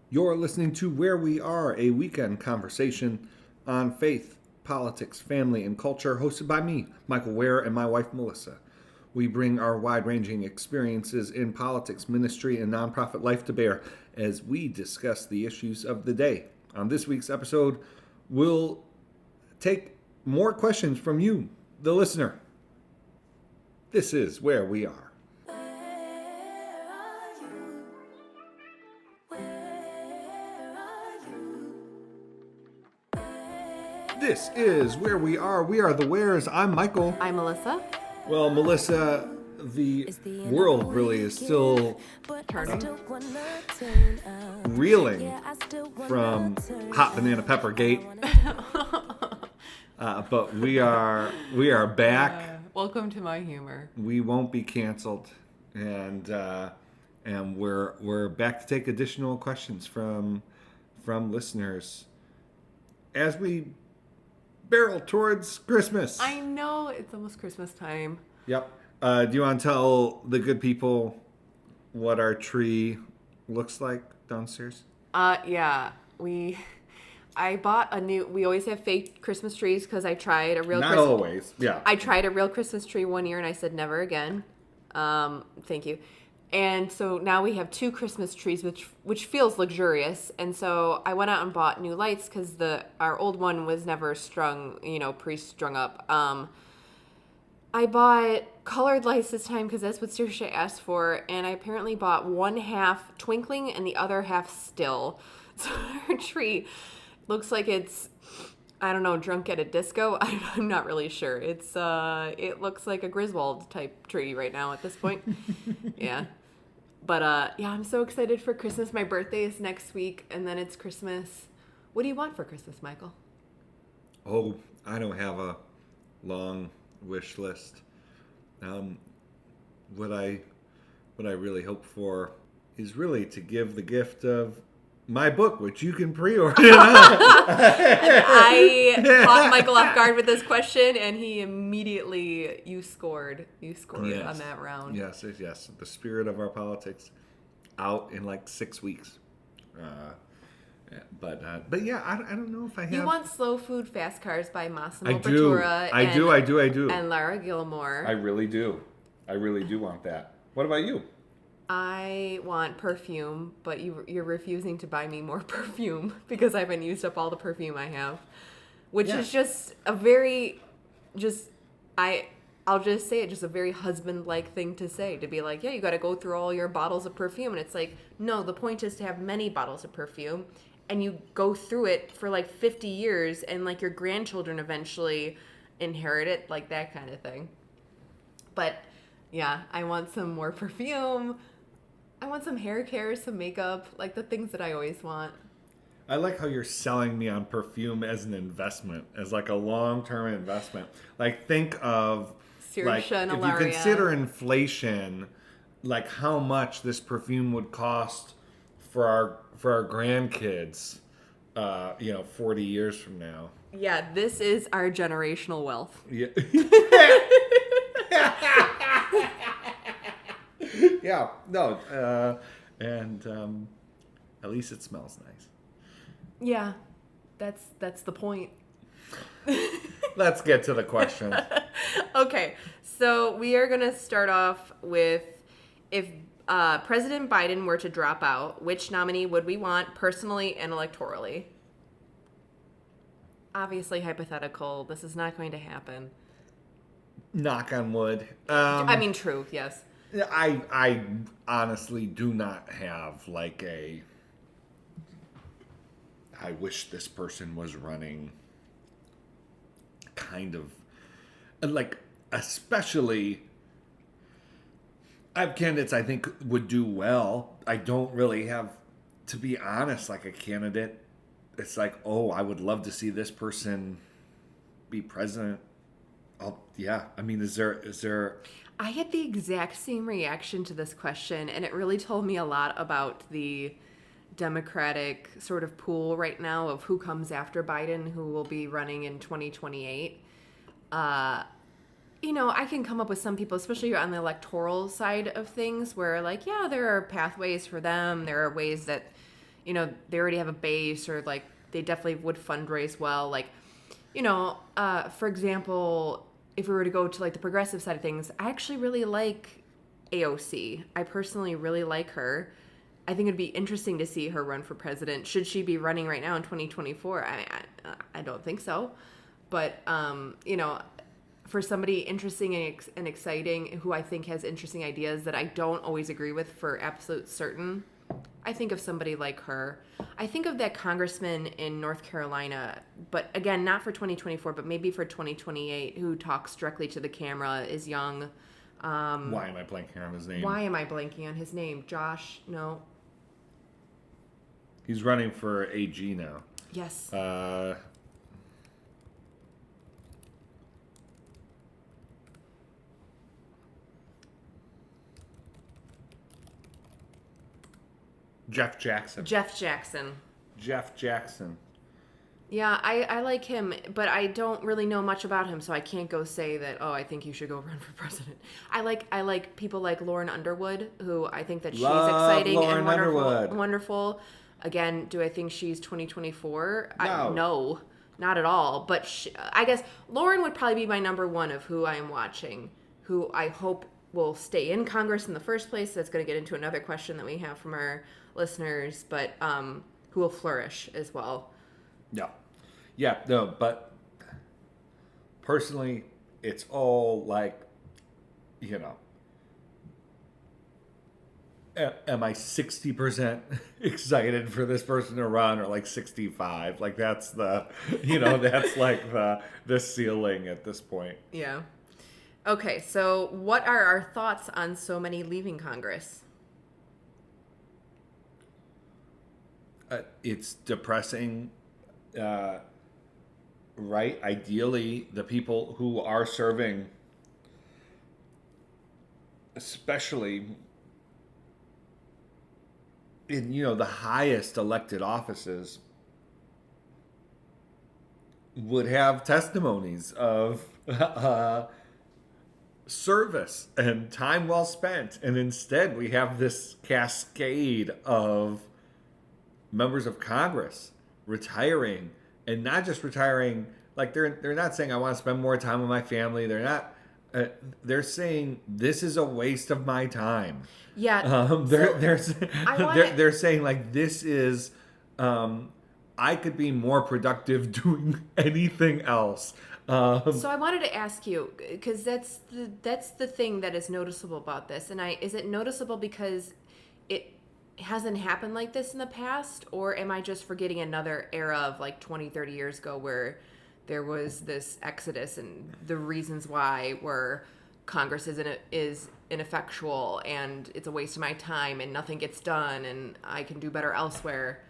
You're listening to Where We Are, a weekend conversation on faith, politics, family, and culture, hosted by me, Michael Ware, and my wife, Melissa. We bring our wide ranging experiences in politics, ministry, and nonprofit life to bear as we discuss the issues of the day. On this week's episode, we'll take more questions from you, the listener. This is Where We Are. This is Where We Are. We are the Wares. I'm Michael. I'm Melissa. Well, Melissa, the world really is still reeling from Hot Banana Pepper Gate. But we are back. Welcome to my humor. We won't be canceled, and we're back to take additional questions from listeners as we barrel towards Christmas. I know, it's almost Christmas time. Yep. Do you want to tell the good people what our tree looks like downstairs? Yeah. I bought we always have fake Christmas trees because I tried a real Not always, yeah. I tried a real Christmas tree one year and I said never again. Thank you. And so now we have two Christmas trees, which feels luxurious. And so I went out and bought new lights because our old one was never pre-strung up. I bought colored lights this time because that's what Saoirse asked for. And I apparently bought one half twinkling and the other half still. So our tree looks like it's, I don't know, drunk at a disco. I'm not really sure. It looks like a Griswold type tree right now at this point. Yeah. But yeah, I'm so excited for Christmas. My birthday is next week, and then it's Christmas. What do you want for Christmas, Michael? Oh, I don't have a long wish list. What I really hope for is really to give the gift of my book, which you can pre-order. I caught Michael off guard with this question, and he immediately, you scored yes. On that round. Yes. The Spirit of Our Politics, out in like 6 weeks. But yeah, I don't know if I have. You want Slow Food Fast Cars by Massimo Bottura. I do. And Lara Gilmore. I really do want that. What about you? I want perfume, but you're refusing to buy me more perfume because I haven't used up all the perfume I have, which is just a very, I'll just say it, just a very husband-like thing to say, to be like, yeah, you got to go through all your bottles of perfume. And it's like, no, the point is to have many bottles of perfume, and you go through it for like 50 years, and like your grandchildren eventually inherit it, like that kind of thing. But yeah, I want some more perfume. I want some hair care, some makeup, like the things that I always want. I like how you're selling me on perfume as an investment, as like a long-term investment. Like think of Saoirse and if Ilaria. You consider inflation, like how much this perfume would cost for our grandkids, 40 years from now. Yeah, this is our generational wealth. Yeah. Yeah, no, and at least it smells nice. Yeah, that's the point. Let's get to the questions. Okay, so we are going to start off with, if President Biden were to drop out, which nominee would we want personally and electorally? Obviously hypothetical. This is not going to happen. Knock on wood. True, yes. I honestly do not have like I wish this person was running kind of like, especially I have candidates I think would do well. I don't really have, to be honest, like a candidate. It's like, oh, I would love to see this person be president. Is there I had the exact same reaction to this question, and it really told me a lot about the Democratic sort of pool right now of who comes after Biden, who will be running in 2028. I can come up with some people, especially on the electoral side of things, where like, yeah, there are pathways for them. There are ways that, they already have a base, or like they definitely would fundraise well. Like, for example, if we were to go to like the progressive side of things, I actually really like AOC. I personally really like her. I think it'd be interesting to see her run for president. Should she be running right now in 2024? I don't think so. But, for somebody interesting and exciting, who I think has interesting ideas that I don't always agree with for absolute certain, I think of somebody like her. I think of that congressman in North Carolina, but again, not for 2024, but maybe for 2028, who talks directly to the camera, is young. Why am I blanking on his name? Why am I blanking on his name? Josh? No. He's running for AG now. Yes. Jeff Jackson. Jeff Jackson. Jeff Jackson. Yeah, I like him, but I don't really know much about him, so I can't go say that, I think you should go run for president. I like people like Lauren Underwood, who I think that she's exciting Lauren and wonderful. Underwood. Wonderful. Again, do I think she's 2024? No. No, not at all. But I guess Lauren would probably be my number one of who I am watching, who I hope will stay in Congress in the first place. That's going to get into another question that we have from our listeners, but who will flourish as well. Yeah, no, but personally, it's all like, am I 60% excited for this person to run, or like 65? Like that's that's like the ceiling at this point. Yeah. Okay, so what are our thoughts on so many leaving Congress? It's depressing. Right? Ideally, the people who are serving, especially in, the highest elected offices, would have testimonies of service and time well spent. And instead, we have this cascade of members of Congress retiring. And not just retiring, like they're not saying I want to spend more time with my family. They're not. They're saying this is a waste of my time. Yeah. They're saying like this is. I could be more productive doing anything else. So I wanted to ask you, because that's the thing that is noticeable about this, and is it noticeable because it hasn't happened like this in the past, or am I just forgetting another era of like 20, 30 years ago where there was this exodus, and the reasons why were Congress is ineffectual and it's a waste of my time and nothing gets done and I can do better elsewhere.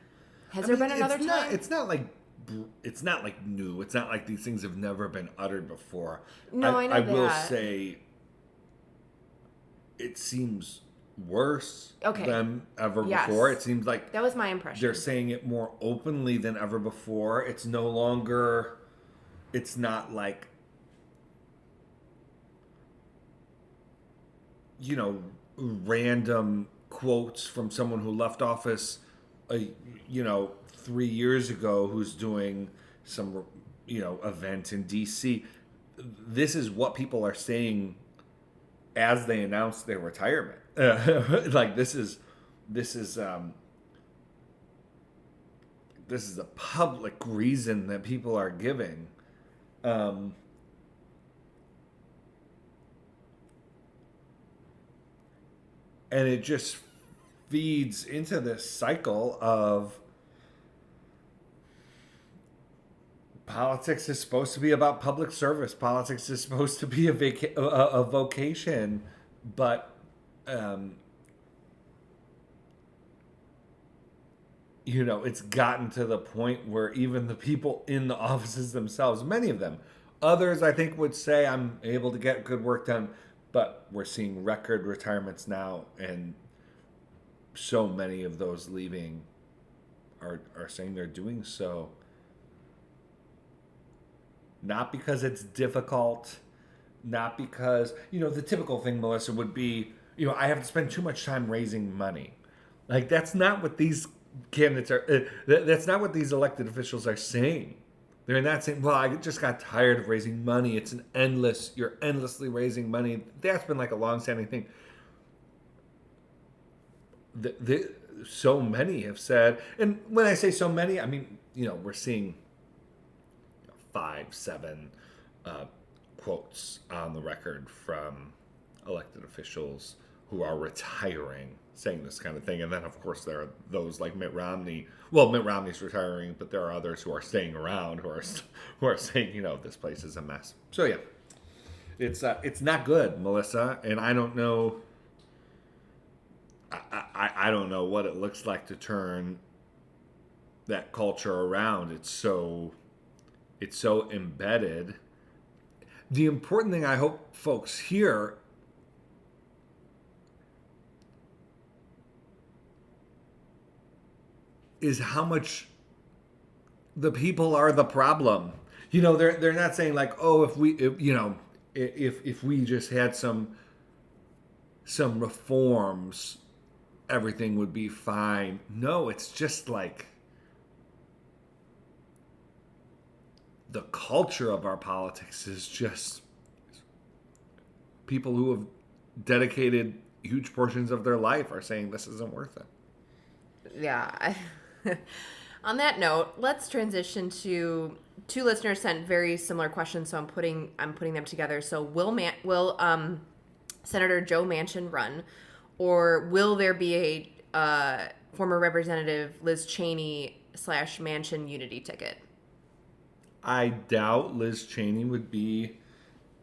Has there been another time? It's not like new. It's not like these things have never been uttered before. No, I know I that. will say it seems worse than ever before. It seems like that was my impression. They're saying it more openly than ever before. It's no longer, it's not like, random quotes from someone who left office 3 years ago who's doing some event in DC. This is what people are saying as they announce their retirement. Like this is a public reason that people are giving. And it just feeds into this cycle of politics is supposed to be about public service. Politics is supposed to be a vocation, but it's gotten to the point where even the people in the offices themselves, many of them, others I think would say I'm able to get good work done, but we're seeing record retirements now, and so many of those leaving are saying they're doing so not because it's difficult, not because, the typical thing, Melissa, would be, I have to spend too much time raising money. Like, that's not what these candidates are. That's not what these elected officials are saying. They're not saying, "Well, I just got tired of raising money. You're endlessly raising money." That's been like a long-standing thing. So many have said, and when I say so many, I mean, we're seeing 5, 7 uh, quotes on the record from elected officials who are retiring saying this kind of thing. And then, of course, there are those like Mitt Romney. Well, Mitt Romney's retiring, but there are others who are staying around who are saying, this place is a mess. So yeah, it's not good, Melissa. And I don't know. I don't know what it looks like to turn that culture around. It's so embedded. The important thing I hope folks hear is how much the people are the problem. They're not saying like, oh, if we just had some reforms, everything would be fine. No, it's just like the culture of our politics is just people who have dedicated huge portions of their life are saying this isn't worth it. Yeah. On that note, let's transition to two listeners sent very similar questions, so I'm putting them together. So will Senator Joe Manchin run, or will there be a former Representative Liz Cheney / Manchin unity ticket? I doubt Liz Cheney would be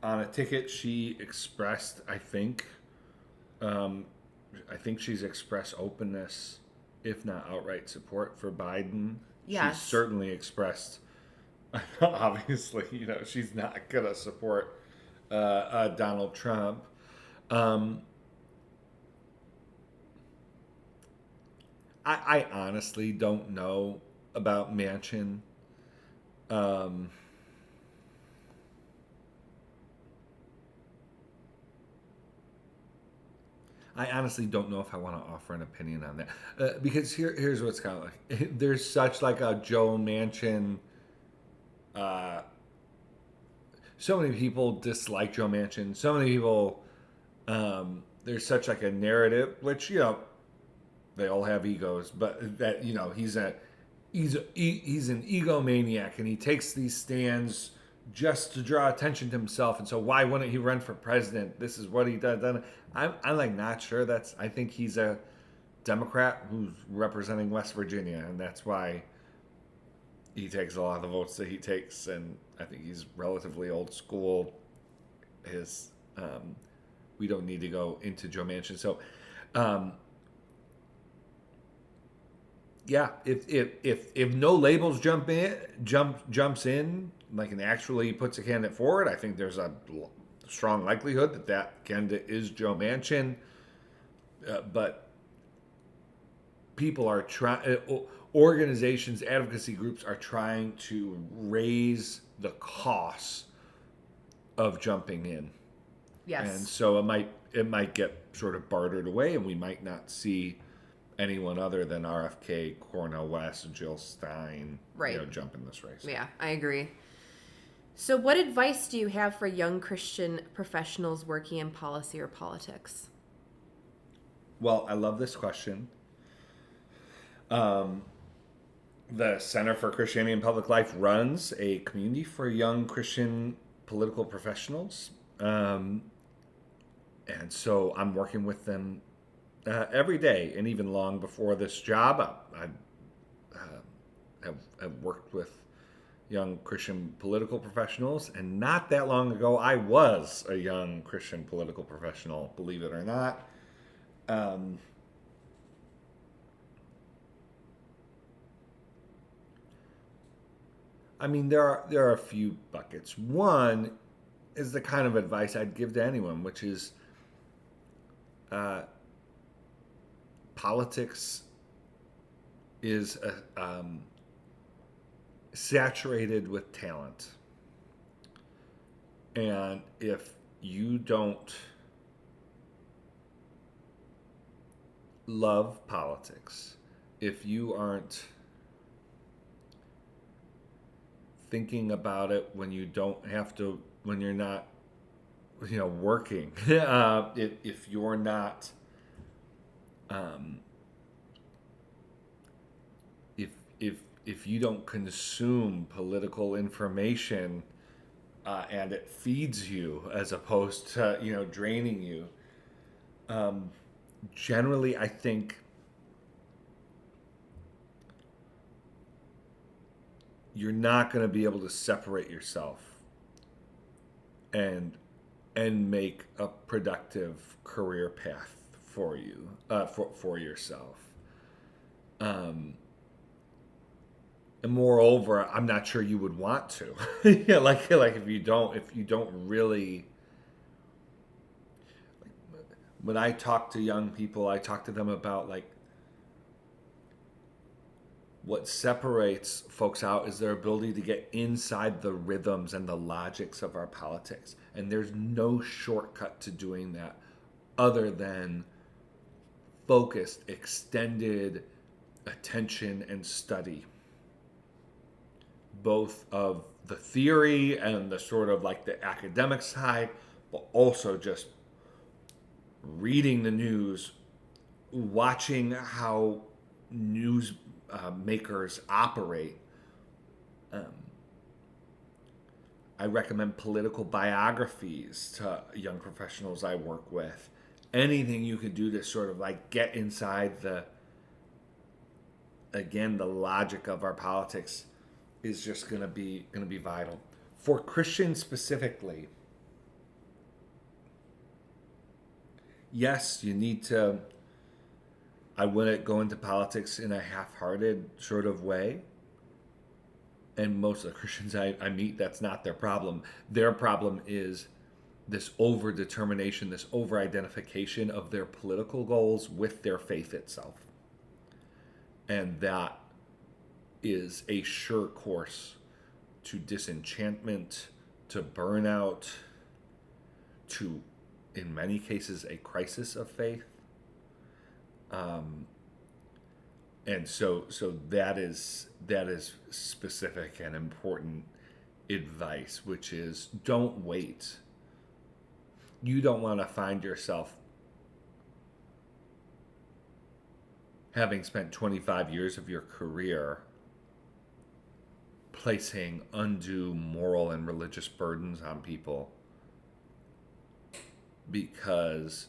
on a ticket. She expressed, I think she's expressed openness, if not outright support for Biden. Yes. She's certainly expressed, obviously, she's not going to support Donald Trump. I honestly don't know about Manchin. I honestly don't know if I want to offer an opinion on that because here's what's kind of like. There's such like a Joe Manchin. So many people dislike Joe Manchin. So many people. There's such like a narrative, which they all have egos, but that he's an egomaniac and he takes these stands just to draw attention to himself. And so why wouldn't he run for president? This is what he does. I'm like not sure. I think he's a Democrat who's representing West Virginia, and that's why he takes a lot of the votes that he takes. And I think he's relatively old school. We don't need to go into Joe Manchin. So, yeah, if no labels jumps in, like, and actually puts a candidate forward, I think there's a strong likelihood that candidate is Joe Manchin. But people are trying, organizations, advocacy groups are trying to raise the costs of jumping in. Yes. And so it might get sort of bartered away, and we might not see anyone other than RFK, Cornel West, Jill Stein, jump in this race. Yeah, I agree. So what advice do you have for young Christian professionals working in policy or politics? Well, I love this question. The Center for Christianity and Public Life runs a community for young Christian political professionals. And so I'm working with them every day, and even long before this job, I have worked with young Christian political professionals, and not that long ago, I was a young Christian political professional, believe it or not. I mean, there are a few buckets. One is the kind of advice I'd give to anyone, which is politics is saturated with talent. And if you don't love politics, if you aren't thinking about it when you don't have to, when you're not, working, if you're not, if if you don't consume political information, and it feeds you as opposed to draining you, generally I think you're not going to be able to separate yourself and make a productive career path for you, for yourself. And moreover, I'm not sure you would want to. Yeah, like if you don't really. When I talk to young people, I talk to them about like what separates folks out is their ability to get inside the rhythms and the logics of our politics. And there's no shortcut to doing that other than focused, extended attention and study, both of the theory and the sort of like the academic side, but also just reading the news, watching how news makers operate. I recommend political biographies to young professionals I work with. Anything you can do to sort of like get inside the logic of our politics is just gonna be vital. For Christians specifically, yes, you need to. I wouldn't go into politics in a half-hearted sort of way. And most of the Christians I meet, that's not their problem. Their problem is this over-determination, this over-identification of their political goals with their faith itself. And that is a sure course to disenchantment, to burnout, to, in many cases, a crisis of faith. And so that is specific and important advice, which is don't wait. You don't want to find yourself having spent 25 years of your career placing undue moral and religious burdens on people because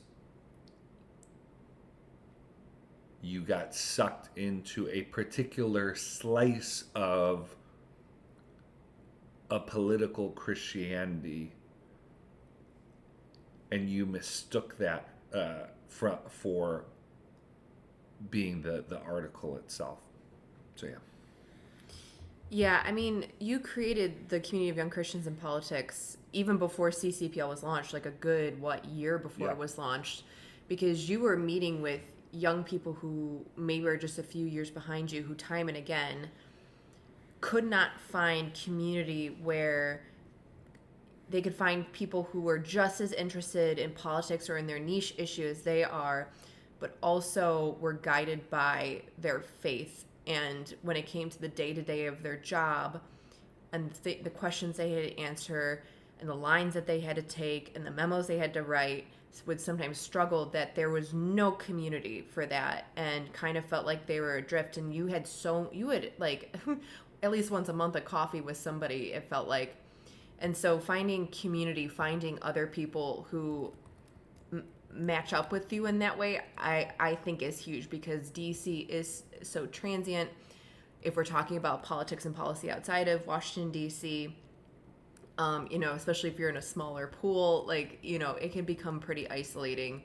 you got sucked into a particular slice of a political Christianity and you mistook that for being the article itself. So yeah. Yeah, I mean, you created the Community of Young Christians in Politics even before CCPL was launched, like a good, year before it was launched, because you were meeting with young people who maybe are just a few years behind you, who time and again could not find community where they could find people who were just as interested in politics or in their niche issue as they are, but also were guided by their faith. And when it came to the day-to-day of their job and the questions they had to answer and the lines that they had to take and the memos they had to write, would sometimes struggle that there was no community for that and kind of felt like they were adrift. And you had like at least once a month a coffee with somebody, it felt like. And so finding community, finding other people who match up with you in that way, I think is huge, because DC is so transient. If we're talking about politics and policy outside of Washington, D.C., especially if you're in a smaller pool, it can become pretty isolating.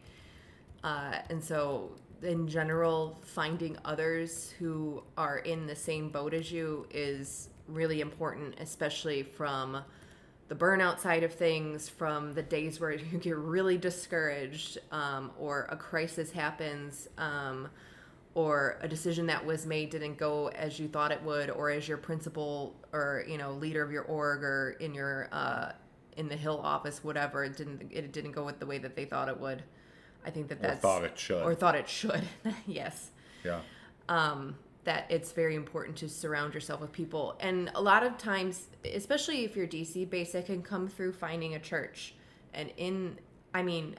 And so in general, finding others who are in the same boat as you is really important, especially from the burnout side of things, from the days where you get really discouraged, or a crisis happens, or a decision that was made didn't go as you thought it would, or as your principal or leader of your org or in your in the Hill office, whatever, it didn't go with the way that they thought it would. I think that's or thought it should. Yes. Yeah. that it's very important to surround yourself with people. And a lot of times, especially if you're DC based, it can come through finding a church. And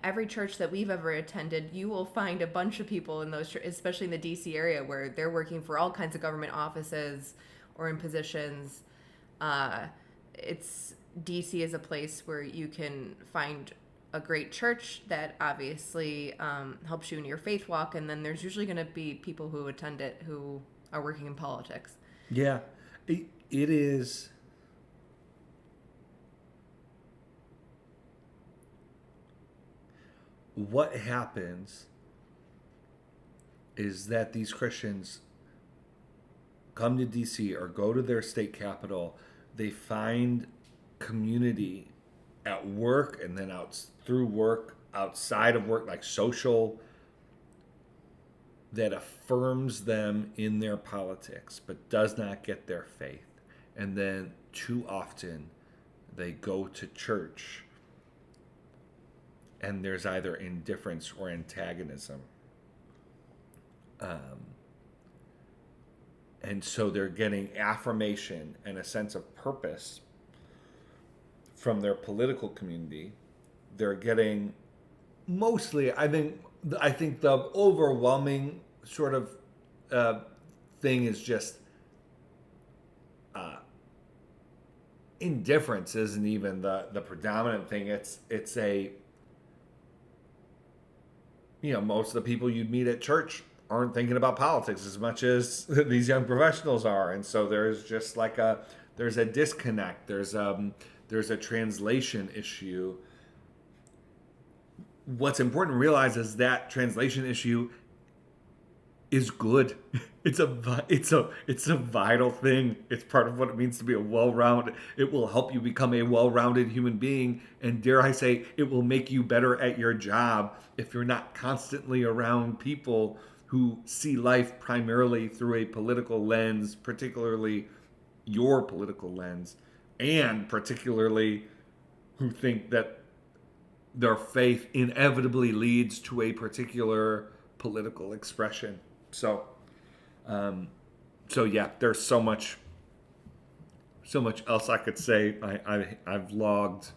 every church that we've ever attended, you will find a bunch of people in those, especially in the DC area, where they're working for all kinds of government offices or in positions. It's DC is a place where you can find a great church that obviously helps you in your faith walk, and then there's usually going to be people who attend it who are working in politics. Yeah, it is. What happens is that these Christians come to DC or go to their state capital, they find community at work and then out through work, outside of work, like social, that affirms them in their politics but does not get their faith. And then too often they go to church and there's either indifference or antagonism. And so they're getting affirmation and a sense of purpose from their political community. They're getting mostly, I think the overwhelming sort of thing is just indifference isn't even the predominant thing. It's a, most of the people you'd meet at church aren't thinking about politics as much as these young professionals are. And so there's just like there's a disconnect. There's a translation issue. What's important to realize is that translation issue is good. It's a vital thing. It's part of what it means to be a well-rounded. It will help you become a well-rounded human being, and dare I say, it will make you better at your job if you're not constantly around people who see life primarily through a political lens, particularly your political lens, and particularly who think that their faith inevitably leads to a particular political expression. So yeah, there's so much else I could say. I've logged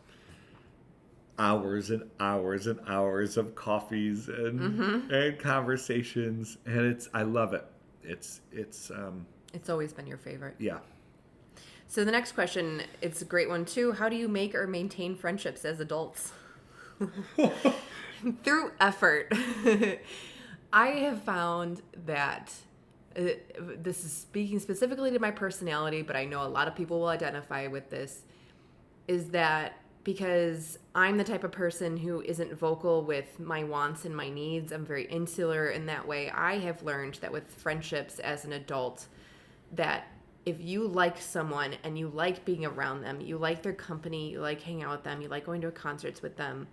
hours and hours and hours of coffees and conversations, and I love it. It's always been your favorite. Yeah. So the next question, it's a great one too. How do you make or maintain friendships as adults? Through effort. I have found that this is speaking specifically to my personality, but I know a lot of people will identify with this, is that because I'm the type of person who isn't vocal with my wants and my needs, I'm very insular in that way. I have learned that with friendships as an adult, that if you like someone and you like being around them, you like their company, you like hanging out with them, you like going to concerts with them,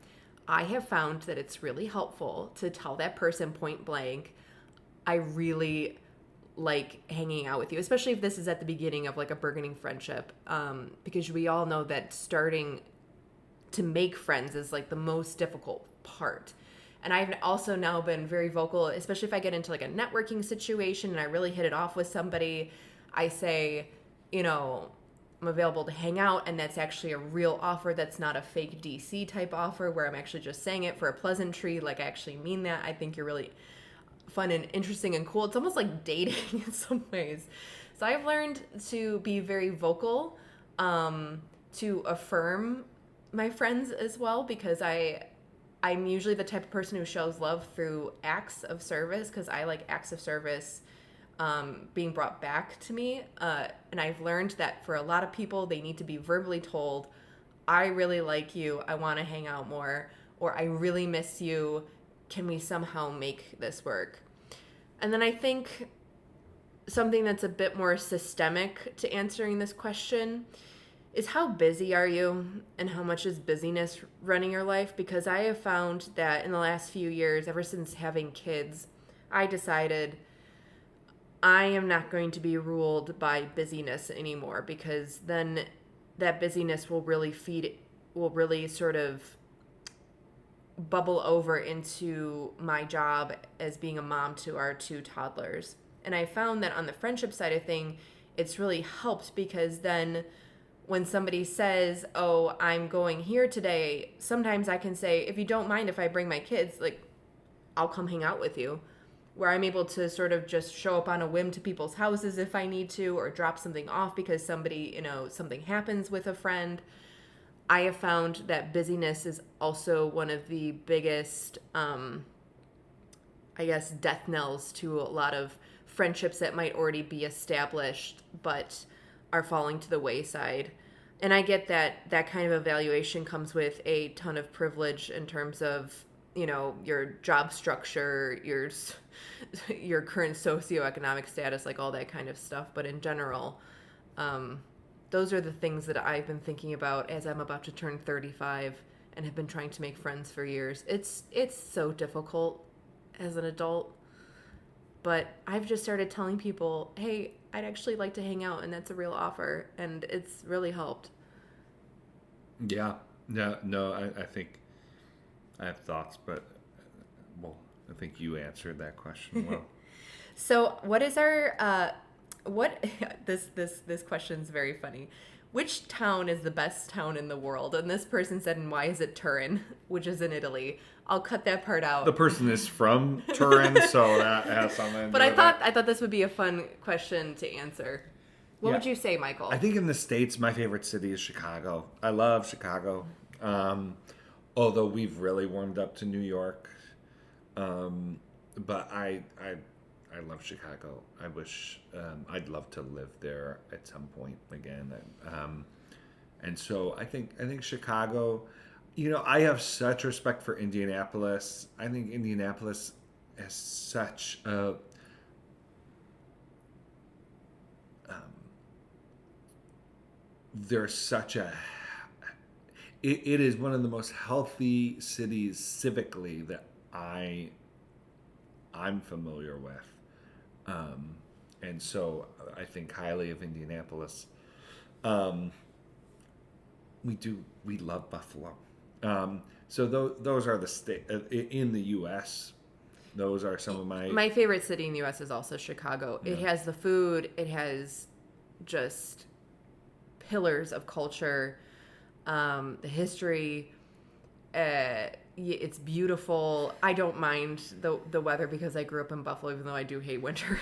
I have found that it's really helpful to tell that person point blank, I really like hanging out with you, especially if this is at the beginning of like a burgeoning friendship, because we all know that starting to make friends is like the most difficult part. And I've also now been very vocal, especially if I get into like a networking situation and I really hit it off with somebody, I say, I'm available to hang out, and that's actually a real offer. That's not a fake DC type offer where I'm actually just saying it for a pleasantry. Like, I actually mean that. I think you're really fun and interesting and cool. It's almost like dating in some ways. So I've learned to be very vocal, to affirm my friends as well, because I'm usually the type of person who shows love through acts of service, because I like acts of service being brought back to me. And I've learned that for a lot of people, they need to be verbally told, I really like you, I want to hang out more, or I really miss you, can we somehow make this work? And then I think something that's a bit more systemic to answering this question is, how busy are you and how much is busyness running your life? Because I have found that in the last few years, ever since having kids, I decided I am not going to be ruled by busyness anymore, because then that busyness will really sort of bubble over into my job as being a mom to our 2 toddlers. And I found that on the friendship side of thing, it's really helped because then when somebody says, "Oh, I'm going here today," sometimes I can say, "If you don't mind if I bring my kids, like I'll come hang out with you." Where I'm able to sort of just show up on a whim to people's houses if I need to, or drop something off because somebody, something happens with a friend. I have found that busyness is also one of the biggest, I guess, death knells to a lot of friendships that might already be established but are falling to the wayside. And I get that that kind of evaluation comes with a ton of privilege in terms of, your job structure, your current socioeconomic status, like all that kind of stuff. But in general, those are the things that I've been thinking about as I'm about to turn 35 and have been trying to make friends for years. It's so difficult as an adult, but I've just started telling people, hey, I'd actually like to hang out, and that's a real offer, and it's really helped. Yeah. No, I think I have thoughts, but, well, I think you answered that question well. So, what is our what this question's very funny. Which town is the best town in the world? And this person said, and why is it Turin, which is in Italy? I'll cut that part out. The person is from Turin, so that has something to do But with I thought this would be a fun question to answer. What Yeah. would you say, Michael? I think in the States, my favorite city is Chicago. I love Chicago. Although we've really warmed up to New York. But I love Chicago. I wish I'd love to live there at some point again. And so I think Chicago. I have such respect for Indianapolis. I think Indianapolis has such a there's such a it is one of the most healthy cities civically that I'm familiar with. And so I think highly of Indianapolis. We love Buffalo. So those are the state in the U.S. Those are some of My favorite city in the U.S. is also Chicago. Yeah. It has the food. It has just pillars of culture, the history. It's beautiful. I don't mind the weather because I grew up in Buffalo, even though I do hate winter.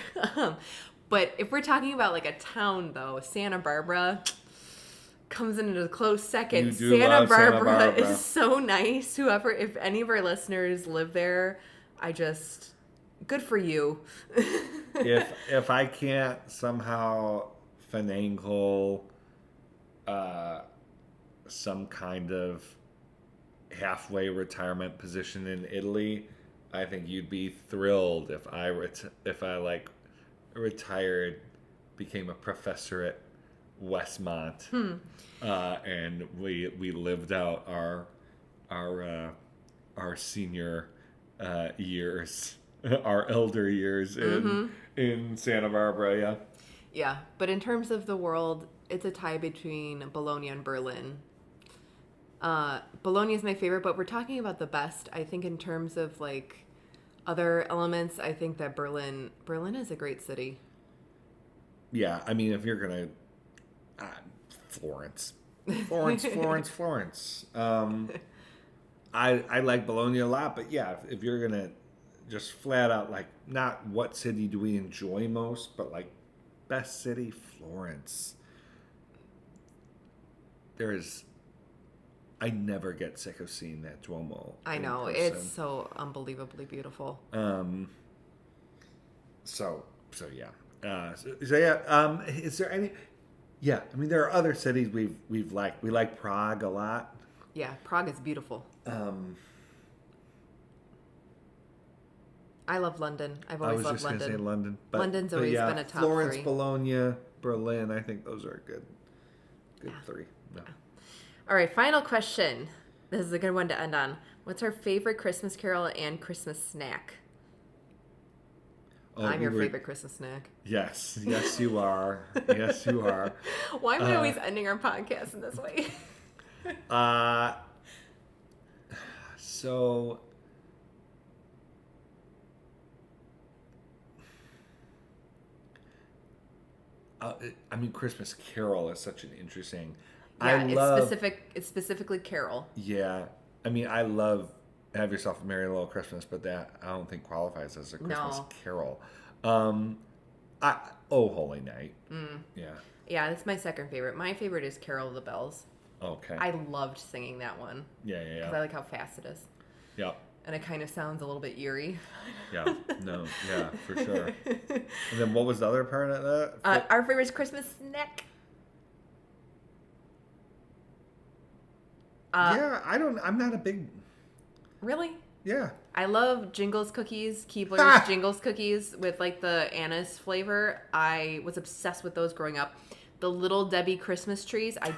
But if we're talking about like a town, though, Santa Barbara comes into a close second. You do love Santa Barbara. Is so nice. If any of our listeners live there, good for you. if I can't somehow finagle some kind of halfway retirement position in Italy, I think you'd be thrilled if I retired, became a professor at Westmont, and we lived out our senior years, our elder years in Santa Barbara. Yeah. Yeah, but in terms of the world, it's a tie between Bologna and Berlin. Bologna is my favorite, but we're talking about the best. I think in terms of like other elements, I think that Berlin is a great city. Yeah, I mean, if you're gonna Florence. I like Bologna a lot, but yeah, if you're gonna just flat out like not what city do we enjoy most, but like best city, Florence. I never get sick of seeing that Duomo. I know, it's so unbelievably beautiful. So yeah. Is there any? Yeah, I mean there are other cities we've liked. We like Prague a lot. Yeah, Prague is beautiful. I love London. I've always loved London. I was just going to say London. London's always been a top Florence, 3. Bologna, Berlin. I think those are good 3. No. All right, final question. This is a good one to end on. What's our favorite Christmas carol and Christmas snack? Oh, I'm your favorite Christmas snack. Yes, you are. Yes, you are. Why am I always ending our podcast in this way? So I mean, Christmas Carol is such an interesting. Yeah, I love. It's specifically Carol. Yeah, I mean, I love Have Yourself a Merry Little Christmas, but that I don't think qualifies as a Christmas No. Carol. Um, I Oh Holy Night. Yeah. Yeah, that's my second favorite. My favorite is Carol of the Bells. Okay. I loved singing that one Yeah, because I like how fast it is. yeah, And it kind of sounds a little bit eerie. yeah. No, yeah, for sure. And then what was the other part of that? Our favorite is Christmas snack. Yeah, I'm not a big. Really? Yeah. I love Jingles cookies, Keebler's Jingles cookies with like the anise flavor. I was obsessed with those growing up. The Little Debbie Christmas trees. I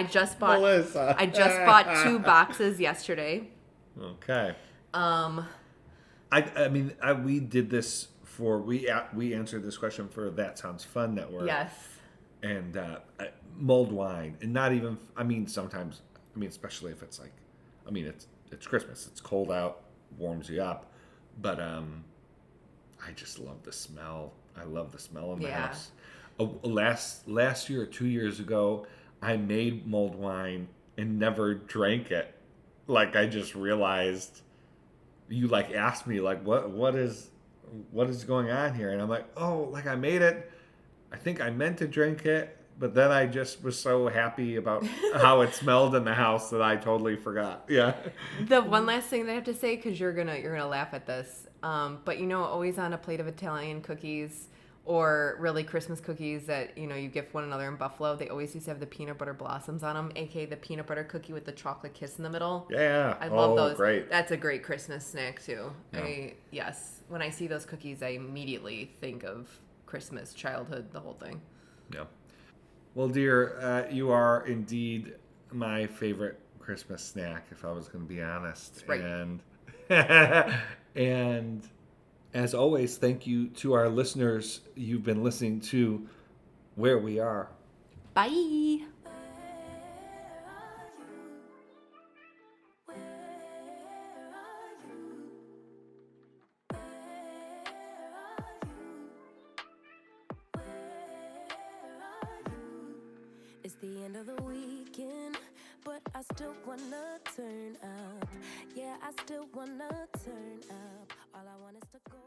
just bought Melissa. I just bought 2 boxes yesterday. Okay. I mean, we did this for we answered this question for That Sounds Fun Network. Yes. And mulled wine, and not even. I mean, sometimes. I mean, especially if it's like, I mean, it's Christmas. It's cold out, warms you up, but I just love the smell. I love the smell in the house. Last year or 2 years ago, I made mulled wine and never drank it. Like I just realized, you like asked me like what is going on here, and I'm like, oh, like I made it. I think I meant to drink it, but then I just was so happy about how it smelled in the house that I totally forgot. Yeah. The one last thing that I have to say, because you're gonna laugh at this, but always on a plate of Italian cookies or really Christmas cookies that you gift one another in Buffalo, they always used to have the peanut butter blossoms on them, aka the peanut butter cookie with the chocolate kiss in the middle. Yeah. I love those. Great. That's a great Christmas snack too. Yeah. Yes, when I see those cookies, I immediately think of Christmas, childhood, the whole thing. Yeah. Well, dear, you are indeed my favorite Christmas snack, if I was going to be honest. Right. And as always, thank you to our listeners. You've been listening to Where We Are. Bye. It's the end of the weekend, but I still wanna turn up. Yeah, I still wanna turn up. All I want is to go.